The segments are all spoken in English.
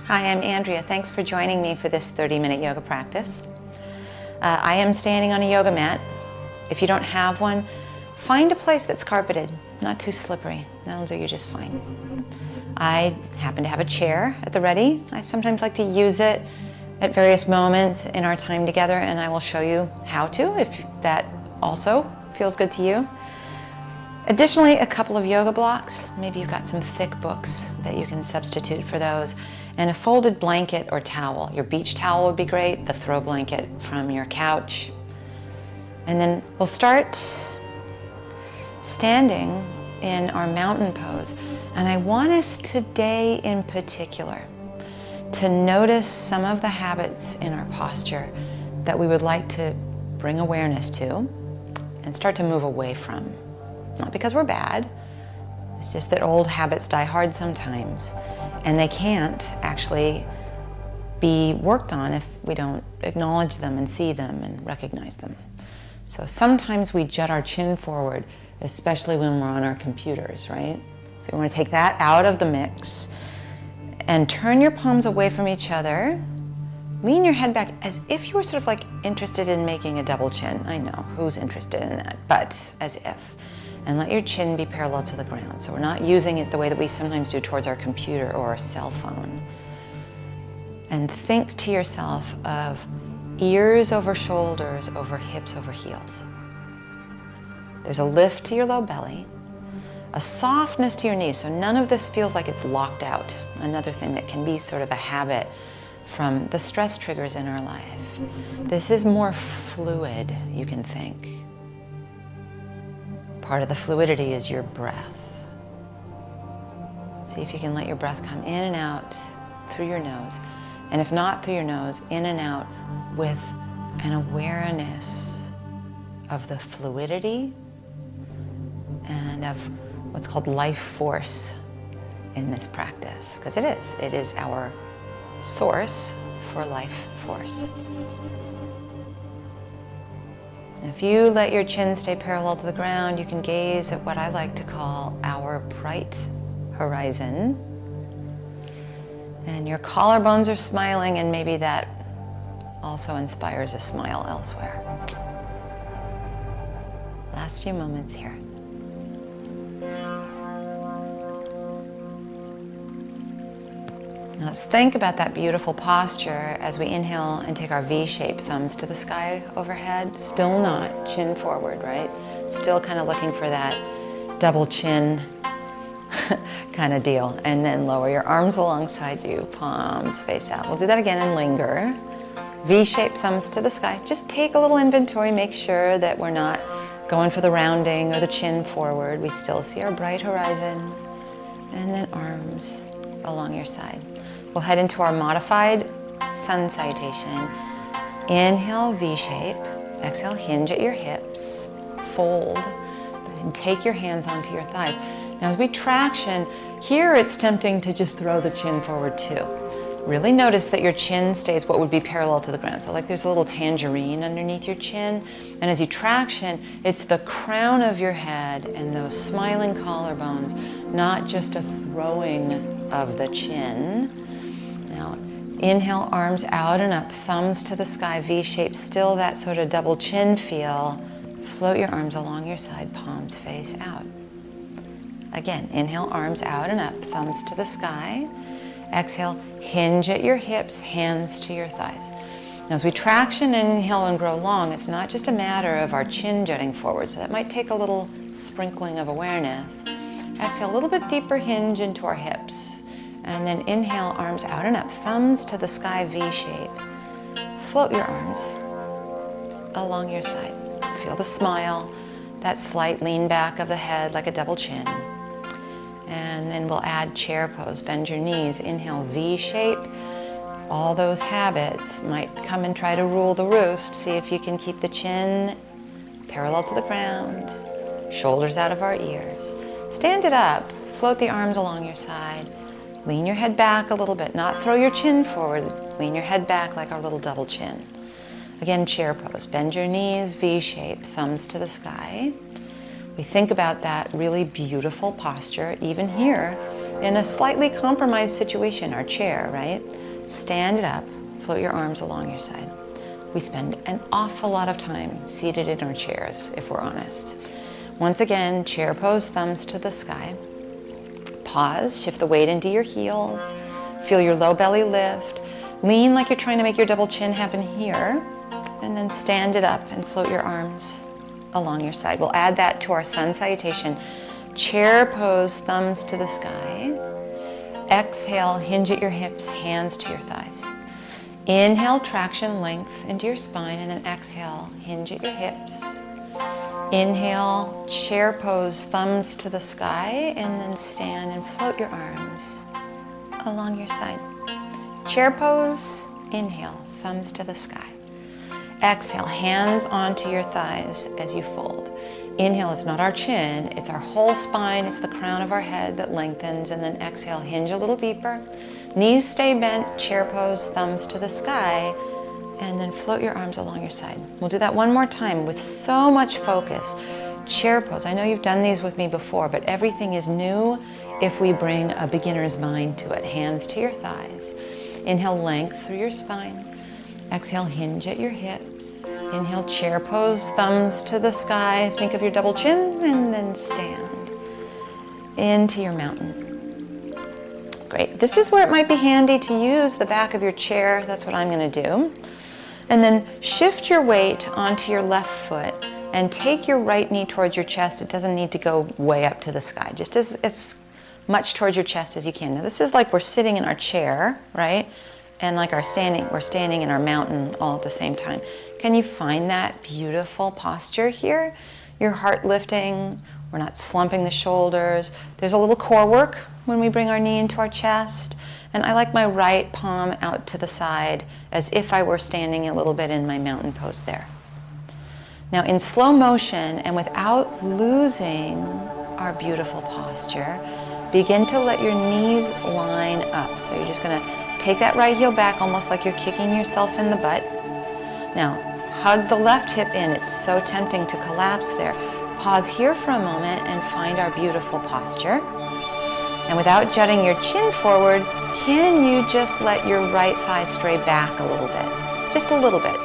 Hi, I'm Andrea. Thanks for joining me for this 30-minute yoga practice. I am standing on a yoga mat. If you don't have one, find a place that's carpeted, not too slippery. That'll do you just fine. I happen to have a chair at the ready. I sometimes like to use it at various moments in our time together, and I will show you how to if that also feels good to you. Additionally, a couple of yoga blocks. Maybe you've got some thick books that you can substitute for those, and a folded blanket or towel. Your beach towel would be great, the throw blanket from your couch. And then we'll start standing in our mountain pose. And I want us today in particular to notice some of the habits in our posture that we would like to bring awareness to and start to move away from. It's not because we're bad, it's just that old habits die hard sometimes, and they can't actually be worked on if we don't acknowledge them and see them and recognize them. So sometimes we jut our chin forward, especially when we're on our computers, right? So we want to take that out of the mix and turn your palms away from each other. Lean your head back as if you were sort of like interested in making a double chin. I know, who's interested in that? But as if. And let your chin be parallel to the ground. So we're not using it the way that we sometimes do towards our computer or our cell phone. And think to yourself of ears over shoulders, over hips, over heels. There's a lift to your low belly, a softness to your knees, so none of this feels like it's locked out. Another thing that can be sort of a habit from the stress triggers in our life. This is more fluid, you can think. Part of the fluidity is your breath. See if you can let your breath come in and out through your nose. And if not through your nose, in and out with an awareness of the fluidity and of what's called life force in this practice. Because it is our source for life force. If you let your chin stay parallel to the ground, you can gaze at what I like to call our bright horizon. And your collarbones are smiling, and maybe that also inspires a smile elsewhere. Last few moments here. Now let's think about that beautiful posture as we inhale and take our V-shaped thumbs to the sky overhead. Still not chin forward, right? Still kind of looking for that double chin kind of deal. And then lower your arms alongside you, palms face out. We'll do that again and linger. V-shaped thumbs to the sky. Just take a little inventory, make sure that we're not going for the rounding or the chin forward. We still see our bright horizon. And then arms along your side. We'll head into our modified Sun Salutation. Inhale, V-shape. Exhale, hinge at your hips. Fold. And take your hands onto your thighs. Now as we traction, here it's tempting to just throw the chin forward too. Really notice that your chin stays what would be parallel to the ground. So like there's a little tangerine underneath your chin. And as you traction, it's the crown of your head and those smiling collarbones, not just a throwing of the chin. Now, inhale, arms out and up, thumbs to the sky, V-shape, still that sort of double chin feel. Float your arms along your side, palms face out. Again, inhale, arms out and up, thumbs to the sky. Exhale, hinge at your hips, hands to your thighs. Now, as we traction and inhale and grow long, it's not just a matter of our chin jutting forward, so that might take a little sprinkling of awareness. Exhale, a little bit deeper hinge into our hips. And then inhale, arms out and up, thumbs to the sky, V-shape. Float your arms along your side. Feel the smile, that slight lean back of the head like a double chin. And then we'll add chair pose, bend your knees, inhale, V-shape. All those habits might come and try to rule the roost. See if you can keep the chin parallel to the ground, shoulders out of our ears. Stand it up, float the arms along your side. Lean your head back a little bit, not throw your chin forward. Lean your head back like our little double chin. Again, chair pose. Bend your knees, V-shape, thumbs to the sky. We think about that really beautiful posture, even here, in a slightly compromised situation, our chair, right? Stand it up, float your arms along your side. We spend an awful lot of time seated in our chairs, if we're honest. Once again, chair pose, thumbs to the sky. Pause, shift the weight into your heels. Feel your low belly lift. Lean like you're trying to make your double chin happen here. And then stand it up and float your arms along your side. We'll add that to our Sun Salutation. Chair pose, thumbs to the sky. Exhale, hinge at your hips, hands to your thighs. Inhale, traction, length into your spine, and then exhale, hinge at your hips. Inhale, chair pose, thumbs to the sky, and then stand and float your arms along your side. Chair pose, inhale, thumbs to the sky. Exhale, hands onto your thighs as you fold. Inhale, it's not our chin, it's our whole spine, it's the crown of our head that lengthens, and then exhale, hinge a little deeper. Knees stay bent, chair pose, thumbs to the sky, and then float your arms along your side. We'll do that one more time with so much focus. Chair pose, I know you've done these with me before, but everything is new if we bring a beginner's mind to it. Hands to your thighs. Inhale, length through your spine. Exhale, hinge at your hips. Inhale, chair pose, thumbs to the sky. Think of your double chin, and then stand into your mountain. Great. This is where it might be handy to use the back of your chair. That's what I'm going to do. And then shift your weight onto your left foot and take your right knee towards your chest. It doesn't need to go way up to the sky, just as much towards your chest as you can. Now this is like we're sitting in our chair, right? And like we're standing in our mountain all at the same time. Can you find that beautiful posture here? Your heart lifting, we're not slumping the shoulders. There's a little core work when we bring our knee into our chest. And I like my right palm out to the side as if I were standing a little bit in my mountain pose there. Now in slow motion and without losing our beautiful posture, begin to let your knees line up. So you're just gonna take that right heel back almost like you're kicking yourself in the butt. Now, hug the left hip in. It's so tempting to collapse there. Pause here for a moment and find our beautiful posture. And without jutting your chin forward, can you just let your right thigh stray back a little bit? Just a little bit.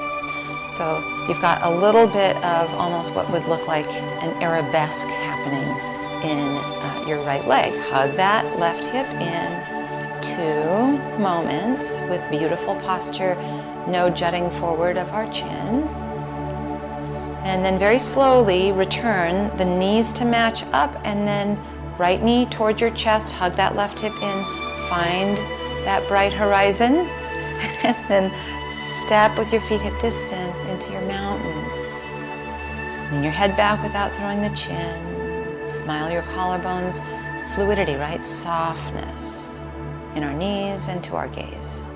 So you've got a little bit of almost what would look like an arabesque happening in your right leg. Hug that left hip in. 2 moments with beautiful posture, no jutting forward of our chin. And then very slowly return the knees to match up, and then right knee towards your chest, hug that left hip in, find that bright horizon, and then step with your feet hip distance into your mountain. Lean your head back without throwing the chin. Smile your collarbones, fluidity, right? Softness in our knees and to our gaze.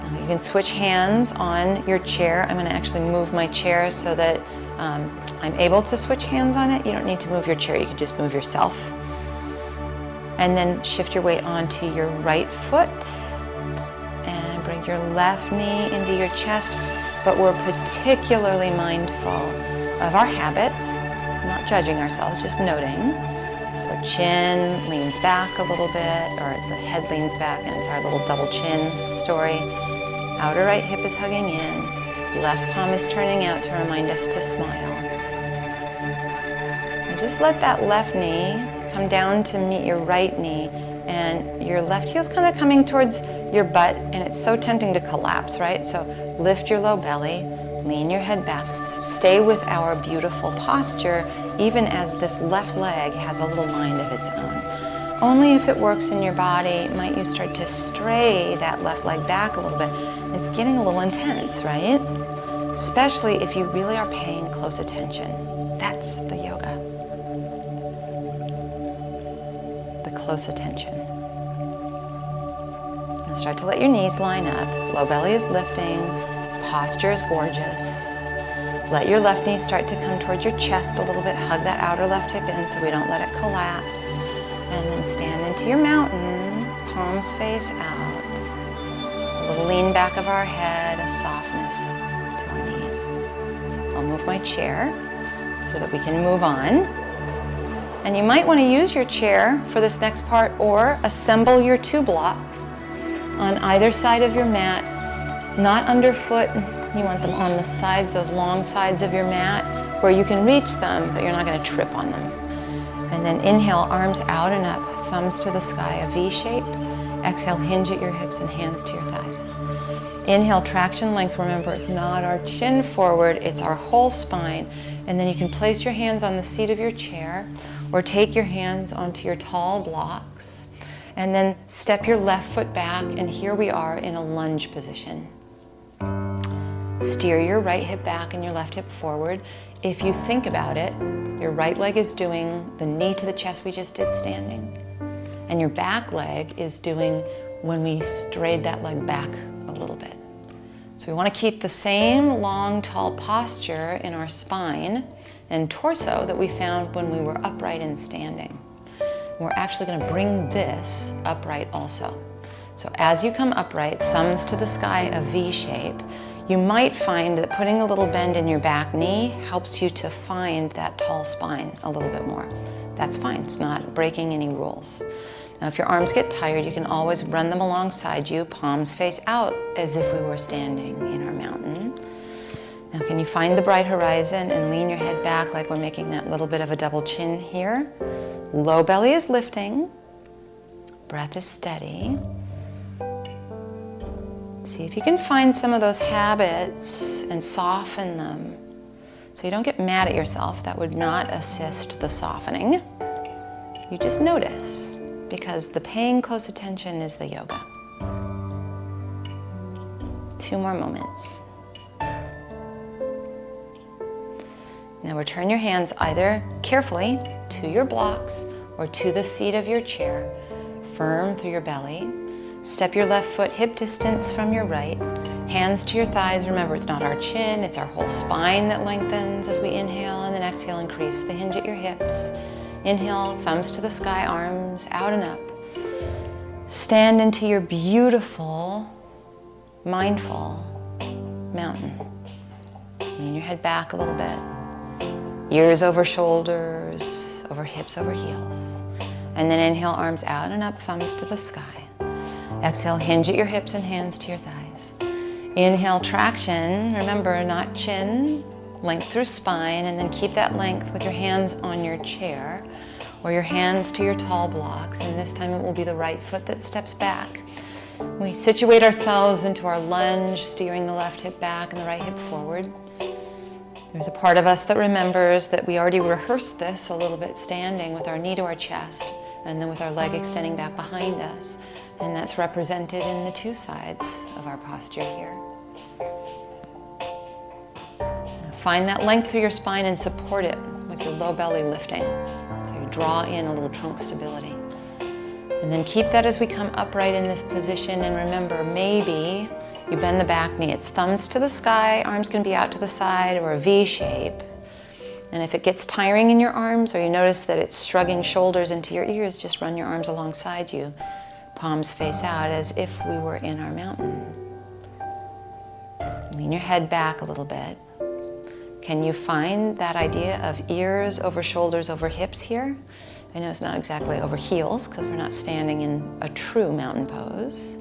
Now you can switch hands on your chair. I'm going to actually move my chair so that I'm able to switch hands on it. You don't need to move your chair, you can just move yourself. And then shift your weight onto your right foot and bring your left knee into your chest. But we're particularly mindful of our habits, not judging ourselves, just noting. So chin leans back a little bit, or the head leans back, and it's our little double chin story. Outer right hip is hugging in. Left palm is turning out to remind us to smile. And just let that left knee come down to meet your right knee, and your left heel's kind of coming towards your butt, and it's so tempting to collapse, right? So lift your low belly, lean your head back. Stay with our beautiful posture, even as this left leg has a little mind of its own. Only if it works in your body might you start to stray that left leg back a little bit. It's getting a little intense, right? Especially if you really are paying close attention. That's the yoga. The close attention. And start to let your knees line up. Low belly is lifting. Posture is gorgeous. Let your left knee start to come towards your chest a little bit. Hug that outer left hip in so we don't let it collapse. And then stand into your mountain, palms face out. A little lean back of our head, a softness to our knees. I'll move my chair so that we can move on. And you might want to use your chair for this next part, or assemble your 2 blocks on either side of your mat, not underfoot. You want them on the sides, those long sides of your mat, where you can reach them, but you're not going to trip on them. And then inhale, arms out and up, thumbs to the sky, a V shape. Exhale, hinge at your hips and hands to your thighs. Inhale, traction length. Remember, it's not our chin forward, it's our whole spine. And then you can place your hands on the seat of your chair, or take your hands onto your tall blocks, and then step your left foot back, and here we are in a lunge position. Steer your right hip back and your left hip forward. If you think about it, your right leg is doing the knee to the chest we just did standing, and your back leg is doing when we strayed that leg back a little bit. So we want to keep the same long, tall posture in our spine and torso that we found when we were upright and standing. We're actually going to bring this upright also. So as you come upright, thumbs to the sky, a V shape, you might find that putting a little bend in your back knee helps you to find that tall spine a little bit more. That's fine, it's not breaking any rules. Now if your arms get tired, you can always run them alongside you, palms face out as if we were standing in our mountain. Now can you find the bright horizon and lean your head back like we're making that little bit of a double chin here. Low belly is lifting, breath is steady. See if you can find some of those habits and soften them so you don't get mad at yourself. That would not assist the softening. You just notice, because the paying close attention is the yoga. 2 more moments. Now return your hands either carefully to your blocks or to the seat of your chair, firm through your belly. Step your left foot hip distance from your right. Hands to your thighs. Remember, it's not our chin, it's our whole spine that lengthens as we inhale, and then exhale, increase the hinge at your hips. Inhale, thumbs to the sky, arms out and up. Stand into your beautiful, mindful mountain. Lean your head back a little bit. Ears over shoulders, over hips, over heels. And then inhale, arms out and up, thumbs to the sky. Exhale, hinge at your hips and hands to your thighs. Inhale, traction. Remember, not chin, length through spine, and then keep that length with your hands on your chair or your hands to your tall blocks. And this time it will be the right foot that steps back. We situate ourselves into our lunge, steering the left hip back and the right hip forward. There's a part of us that remembers that we already rehearsed this a little bit standing with our knee to our chest and then with our leg extending back behind us. And that's represented in the 2 sides of our posture here. Find that length through your spine and support it with your low belly lifting. So you draw in a little trunk stability. And then keep that as we come upright in this position. And remember, maybe you bend the back knee. It's thumbs to the sky, arms can be out to the side, or a V shape. And if it gets tiring in your arms, or you notice that it's shrugging shoulders into your ears, just run your arms alongside you. Palms face out as if we were in our mountain. Lean your head back a little bit. Can you find that idea of ears over shoulders over hips here? I know it's not exactly over heels because we're not standing in a true mountain pose.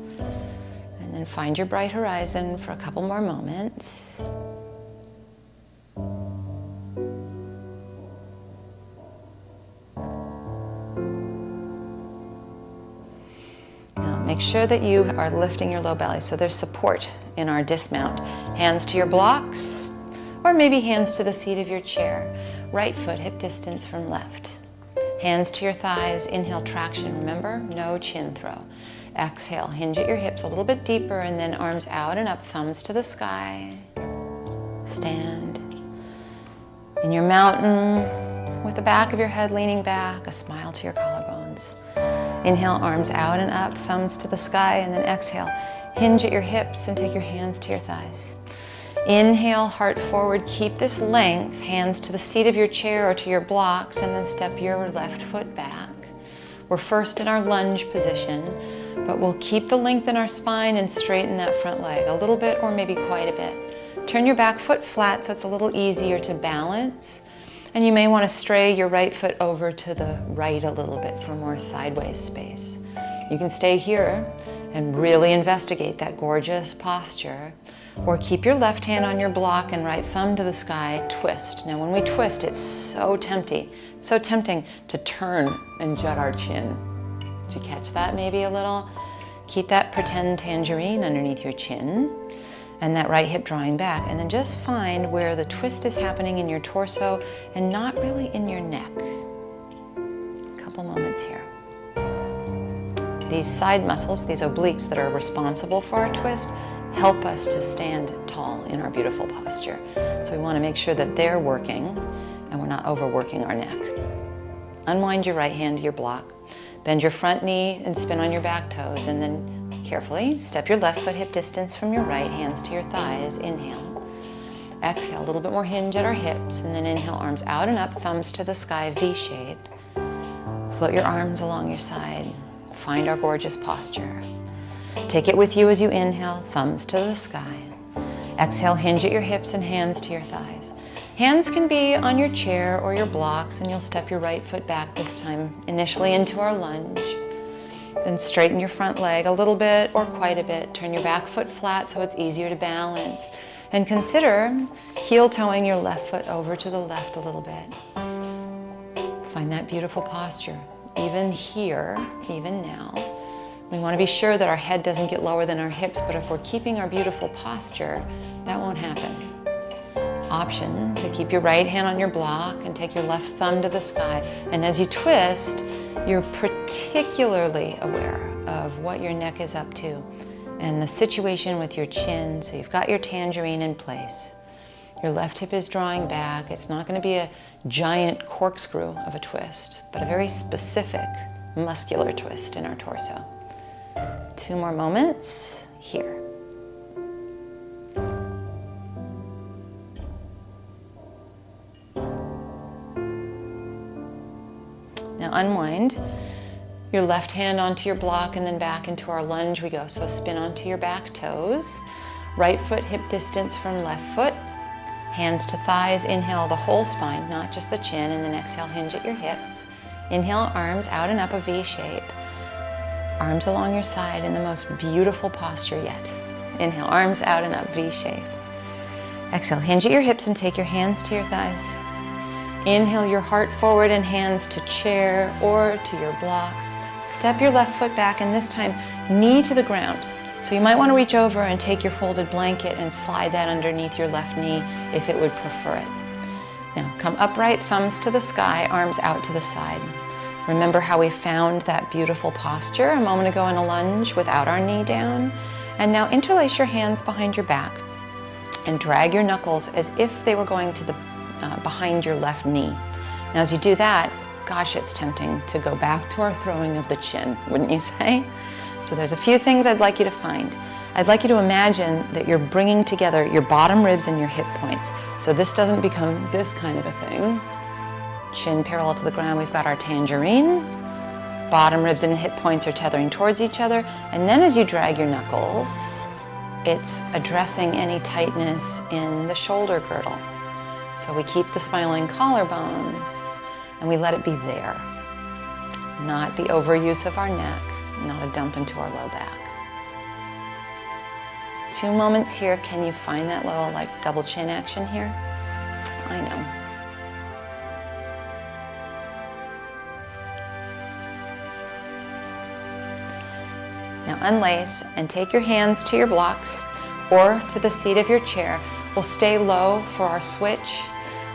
And then find your bright horizon for a couple more moments. Make sure that you are lifting your low belly, so there's support in our dismount. Hands to your blocks, or maybe hands to the seat of your chair. Right foot hip distance from left. Hands to your thighs, inhale, traction. Remember, no chin throw. Exhale, hinge at your hips a little bit deeper, and then arms out and up, thumbs to the sky. Stand. In your mountain, with the back of your head leaning back, a smile to your collarbones. Inhale, arms out and up, thumbs to the sky, and then exhale. Hinge at your hips and take your hands to your thighs. Inhale, heart forward, keep this length, hands to the seat of your chair or to your blocks, and then step your left foot back. We're first in our lunge position, but we'll keep the length in our spine and straighten that front leg a little bit or maybe quite a bit. Turn your back foot flat so it's a little easier to balance. And you may want to stray your right foot over to the right a little bit for more sideways space. You can stay here and really investigate that gorgeous posture, or keep your left hand on your block and right thumb to the sky, twist. Now when we twist, it's so tempting to turn and jut our chin. Did you catch that maybe a little? Keep that pretend tangerine underneath your chin and that right hip drawing back, and then just find where the twist is happening in your torso and not really in your neck. A couple moments here. These side muscles, these obliques that are responsible for our twist, help us to stand tall in our beautiful posture. So we want to make sure that they're working and we're not overworking our neck. Unwind your right hand to your block. Bend your front knee and spin on your back toes, and then carefully step your left foot hip distance from your right, hands to your thighs. Inhale. Exhale, a little bit more hinge at our hips, and then inhale, arms out and up, thumbs to the sky, V shape. Float your arms along your side. Find our gorgeous posture. Take it with you as you inhale, thumbs to the sky. Exhale, hinge at your hips and hands to your thighs. Hands can be on your chair or your blocks, and you'll step your right foot back this time, initially into our lunge. Then straighten your front leg a little bit or quite a bit. Turn your back foot flat so it's easier to balance. And consider heel toeing your left foot over to the left a little bit. Find that beautiful posture. Even here, even now, we want to be sure that our head doesn't get lower than our hips, but if we're keeping our beautiful posture, that won't happen. Option to keep your right hand on your block and take your left thumb to the sky. And as you twist, you're particularly aware of what your neck is up to and the situation with your chin. So you've got your tangerine in place. Your left hip is drawing back. It's not going to be a giant corkscrew of a twist, but a very specific muscular twist in our torso. 2 more moments here. Now unwind your left hand onto your block and then back into our lunge we go. So spin onto your back toes. Right foot hip distance from left foot. Hands to thighs. Inhale the whole spine, not just the chin, and then exhale, hinge at your hips. Inhale, arms out and up, a V shape. Arms along your side in the most beautiful posture yet. Inhale, arms out and up, V shape. Exhale, hinge at your hips and take your hands to your thighs. Inhale your heart forward and hands to chair or to your blocks. Step your left foot back, and this time knee to the ground. So you might want to reach over and take your folded blanket and slide that underneath your left knee if it would prefer it. Now come upright, thumbs to the sky, arms out to the side. Remember how we found that beautiful posture a moment ago in a lunge without our knee down? And now interlace your hands behind your back and drag your knuckles as if they were going to the behind your left knee. Now as you do that, gosh, it's tempting to go back to our throwing of the chin, wouldn't you say? So there's a few things I'd like you to find. I'd like you to imagine that you're bringing together your bottom ribs and your hip points. So this doesn't become this kind of a thing. Chin parallel to the ground, we've got our tangerine. Bottom ribs and hip points are tethering towards each other. And then as you drag your knuckles, it's addressing any tightness in the shoulder girdle. So we keep the smiling collarbones and we let it be there. Not the overuse of our neck, not a dump into our low back. 2 moments here. Can you find that little like double chin action here? I know. Now unlace and take your hands to your blocks or to the seat of your chair. We'll stay low for our switch.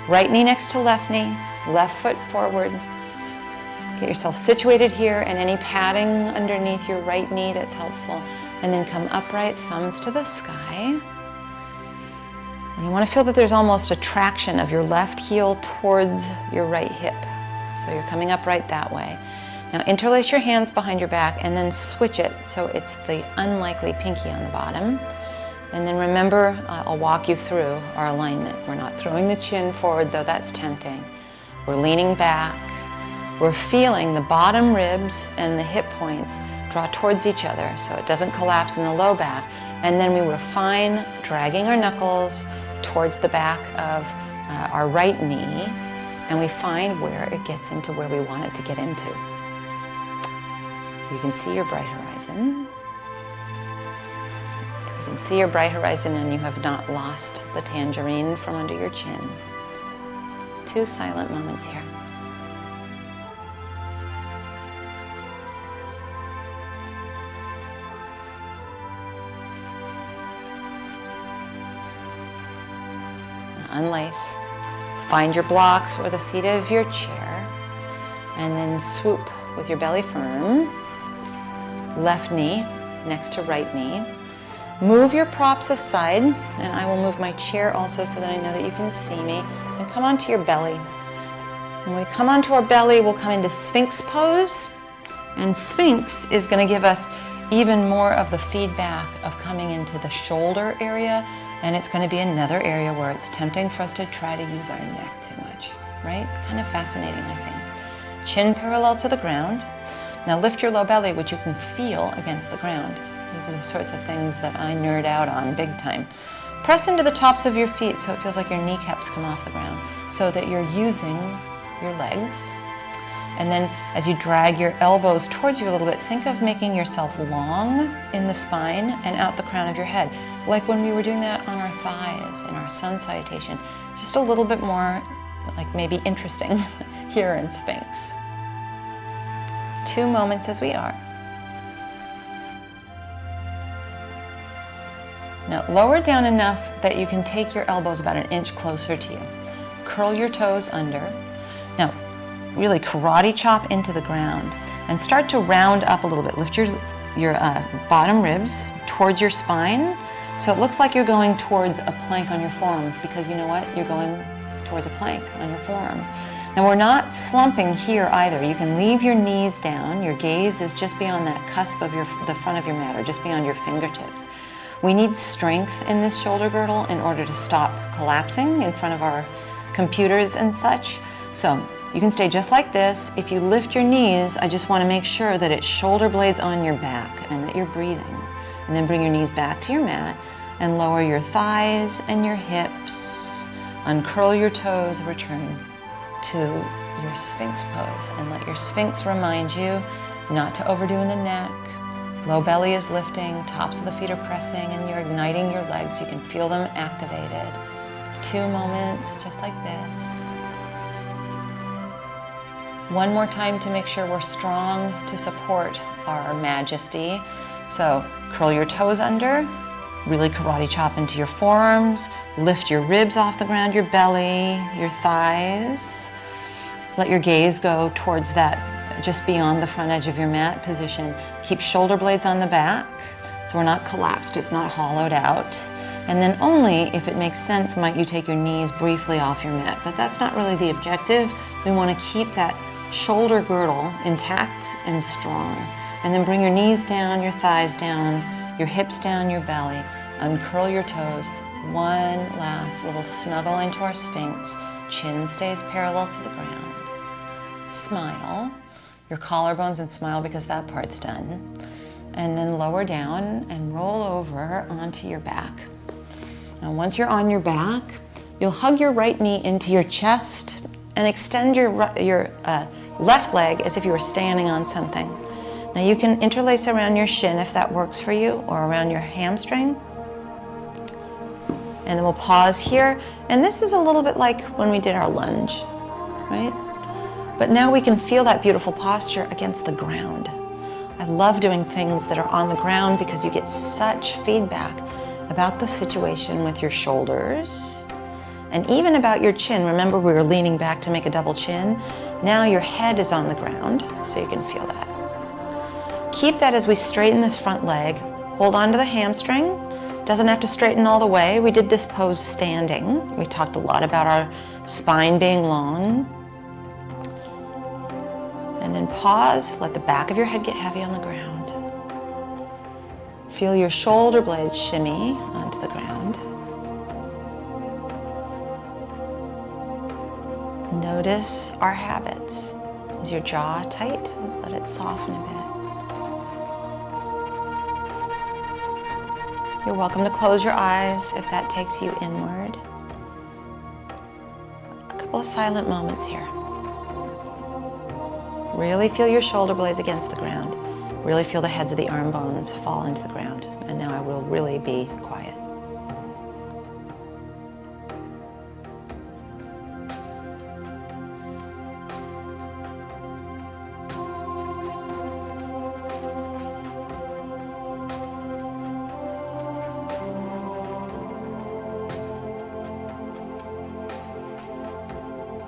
Right knee next to left knee, left foot forward. Get yourself situated here, and any padding underneath your right knee that's helpful. And then come upright, thumbs to the sky. And you want to feel that there's almost a traction of your left heel towards your right hip. So you're coming upright that way. Now interlace your hands behind your back and then switch it so it's the unlikely pinky on the bottom. And then remember, I'll walk you through our alignment. We're not throwing the chin forward, though that's tempting. We're leaning back. We're feeling the bottom ribs and the hip points draw towards each other so it doesn't collapse in the low back. And then we refine, dragging our knuckles towards the back of our right knee. and we find where it gets into where we want it to get into. You can see your bright horizon. You can see your bright horizon and you have not lost the tangerine from under your chin. 2 silent moments here. Unlace. Find your blocks or the seat of your chair, and then swoop with your belly firm. Left knee next to right knee. Move your props aside, and I will move my chair also so that I know that you can see me. And come onto your belly. When we come onto our belly, we'll come into Sphinx pose. And Sphinx is going to give us even more of the feedback of coming into the shoulder area. And it's going to be another area where it's tempting for us to try to use our neck too much, right? Kind of fascinating, I think. Chin parallel to the ground. Now lift your low belly, which you can feel against the ground. These are the sorts of things that I nerd out on big time. Press into the tops of your feet so it feels like your kneecaps come off the ground, so that you're using your legs. And then as you drag your elbows towards you a little bit, think of making yourself long in the spine and out the crown of your head. Like when we were doing that on our thighs in our Sun Salutation. Just a little bit more, like maybe interesting here in Sphinx. 2 moments as we are. Now lower down enough that you can take your elbows about 1 inch closer to you. Curl your toes under. Now really karate chop into the ground and start to round up a little bit. Lift your bottom ribs towards your spine, so it looks like you're going towards a plank on your forearms, because you know what? You're going towards a plank on your forearms. And we're not slumping here either. You can leave your knees down. Your gaze is just beyond that cusp of the front of your mat, or just beyond your fingertips. We need strength in this shoulder girdle in order to stop collapsing in front of our computers and such. So you can stay just like this. If you lift your knees, I just want to make sure that it's shoulder blades on your back and that you're breathing. And then bring your knees back to your mat and lower your thighs and your hips. Uncurl your toes, return to your Sphinx pose, and let your Sphinx remind you not to overdo in the neck. Low belly is lifting, tops of the feet are pressing, and you're igniting your legs. You can feel them activated. 2 moments just like this. One more time to make sure we're strong to support our majesty. So curl your toes under, really karate chop into your forearms, lift your ribs off the ground, your belly, your thighs. Let your gaze go towards that, just beyond the front edge of your mat position. Keep shoulder blades on the back, so we're not collapsed, it's not hollowed out. And then only if it makes sense might you take your knees briefly off your mat, but that's not really the objective. We want to keep that shoulder girdle intact and strong. And then bring your knees down, your thighs down, your hips down, your belly. Uncurl your toes. One last little snuggle into our Sphinx. Chin stays parallel to the ground. Smile. Your collarbones, and smile because that part's done. And then lower down and roll over onto your back. Now once you're on your back, you'll hug your right knee into your chest and extend your left leg as if you were standing on something. Now you can interlace around your shin if that works for you, or around your hamstring. And then we'll pause here. And this is a little bit like when we did our lunge, right? But now we can feel that beautiful posture against the ground. I love doing things that are on the ground because you get such feedback about the situation with your shoulders and even about your chin. Remember, we were leaning back to make a double chin. Now your head is on the ground, so you can feel that. Keep that as we straighten this front leg. Hold on to the hamstring. Doesn't have to straighten all the way. We did this pose standing. We talked a lot about our spine being long. And then pause. Let the back of your head get heavy on the ground. Feel your shoulder blades shimmy onto the ground. Notice our habits. Is your jaw tight? Let it soften a bit. You're welcome to close your eyes if that takes you inward. couple of silent moments here. Really feel your shoulder blades against the ground. Really feel the heads of the arm bones fall into the ground. And now I will really be quiet.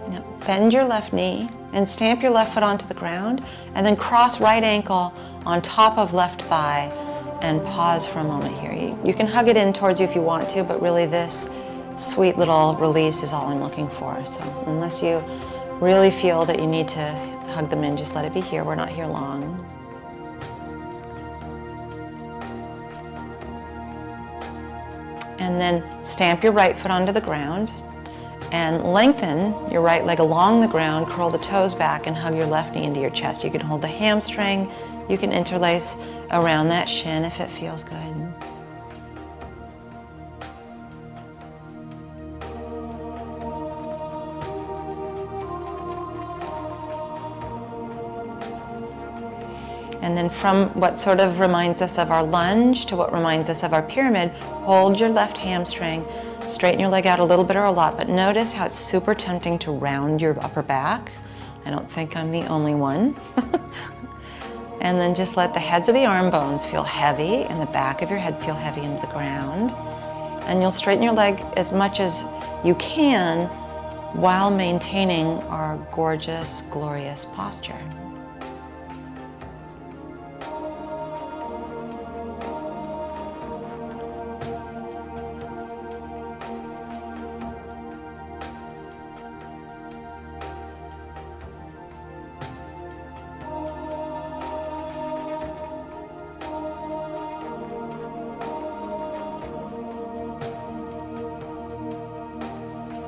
Now, bend your left knee and stamp your left foot onto the ground, and then cross right ankle on top of left thigh and pause for a moment here. You can hug it in towards you if you want to, but really this sweet little release is all I'm looking for. So unless you really feel that you need to hug them in, just let it be here. We're not here long. And then stamp your right foot onto the ground and lengthen your right leg along the ground, curl the toes back, and hug your left knee into your chest. You can hold the hamstring, you can interlace around that shin if it feels good. And then from what sort of reminds us of our lunge to what reminds us of our pyramid, hold your left hamstring, straighten your leg out a little bit or a lot, but notice how it's super tempting to round your upper back. I don't think I'm the only one. And then just let the heads of the arm bones feel heavy and the back of your head feel heavy into the ground. And you'll straighten your leg as much as you can while maintaining our gorgeous, glorious posture.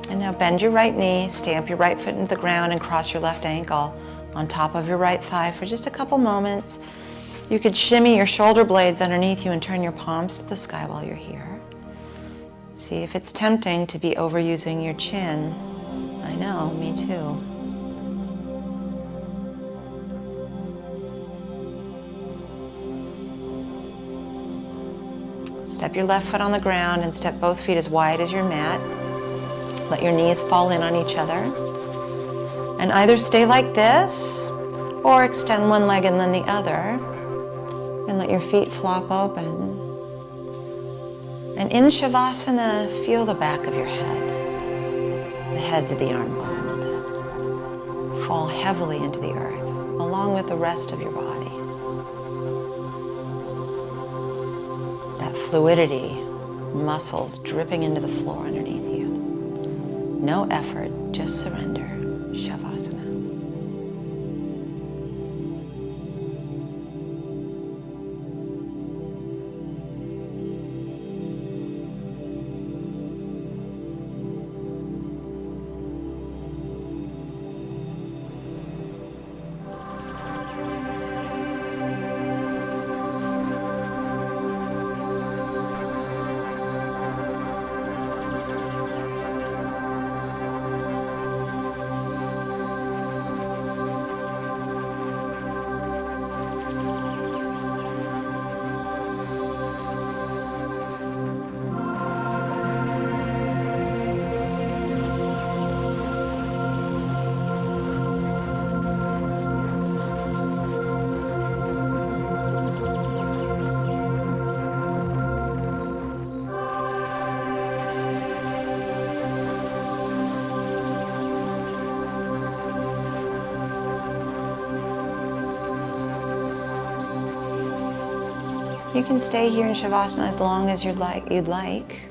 And now bend your right knee, stamp your right foot into the ground, and cross your left ankle on top of your right thigh for just a couple moments. You could shimmy your shoulder blades underneath you and turn your palms to the sky while you're here. See if it's tempting to be overusing your chin. I know, me too. Step your left foot on the ground and step both feet as wide as your mat. Let your knees fall in on each other. And either stay like this or extend one leg and then the other. And let your feet flop open. And in Shavasana, feel the back of your head, the heads of the arm bones, fall heavily into the earth, along with the rest of your body. That fluidity, muscles dripping into the floor underneath you. No effort, just surrender. Shavasana. You can stay here in Shavasana as long as you'd like.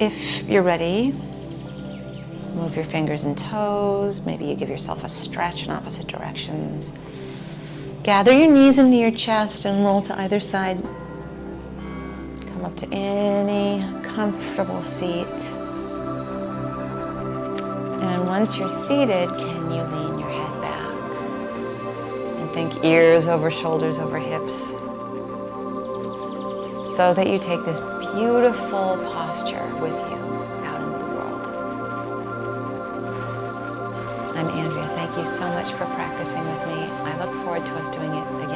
If you're ready, move your fingers and toes. Maybe you give yourself a stretch in opposite directions. Gather your knees into your chest and roll to either side. Come up to any comfortable seat. And once you're seated, can you lean your head back? And think ears over shoulders over hips, so that you take this beautiful posture with you out into the world. I'm Andrea. Thank you so much for practicing with me. I look forward to us doing it again.